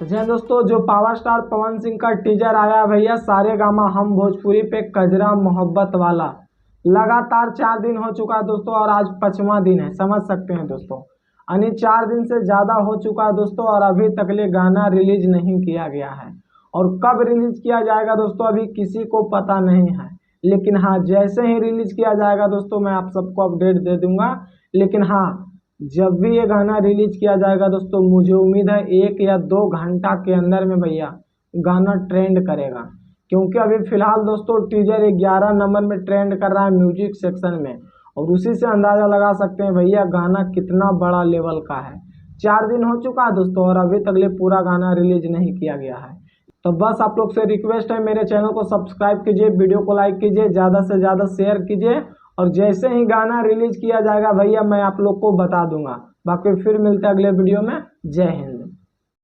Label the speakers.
Speaker 1: जी हाँ दोस्तों, जो पावर स्टार पवन सिंह का टीजर आया भैया सारेगामा हम भोजपुरी पे कजरा मोहब्बत वाला। लगातार 4 दिन हो चुका है दोस्तों और आज 5वां दिन है, समझ सकते हैं दोस्तों। यानी 4 दिन से ज़्यादा हो चुका है दोस्तों और अभी तक ले गाना रिलीज नहीं किया गया है। और कब रिलीज किया जाएगा दोस्तों अभी किसी को पता नहीं है। लेकिन हाँ, जैसे ही रिलीज किया जाएगा दोस्तों मैं आप सबको अपडेट दे दूंगा। लेकिन हाँ, जब भी ये गाना रिलीज किया जाएगा दोस्तों मुझे उम्मीद है 1 या 2 घंटा के अंदर में भैया गाना ट्रेंड करेगा। क्योंकि अभी फिलहाल दोस्तों टीजर 11 नंबर में ट्रेंड कर रहा है म्यूजिक सेक्शन में। और उसी से अंदाजा लगा सकते हैं भैया गाना कितना बड़ा लेवल का है। 4 दिन हो चुका है दोस्तों और अभी तक ले पूरा गाना रिलीज नहीं किया गया है। तो बस आप लोग से रिक्वेस्ट है, मेरे चैनल को सब्सक्राइब कीजिए, वीडियो को लाइक कीजिए, ज़्यादा से ज़्यादा शेयर कीजिए। और जैसे ही गाना रिलीज किया जाएगा भैया मैं आप लोग को बता दूंगा। बाकी फिर मिलते हैं अगले वीडियो में। जय हिंद।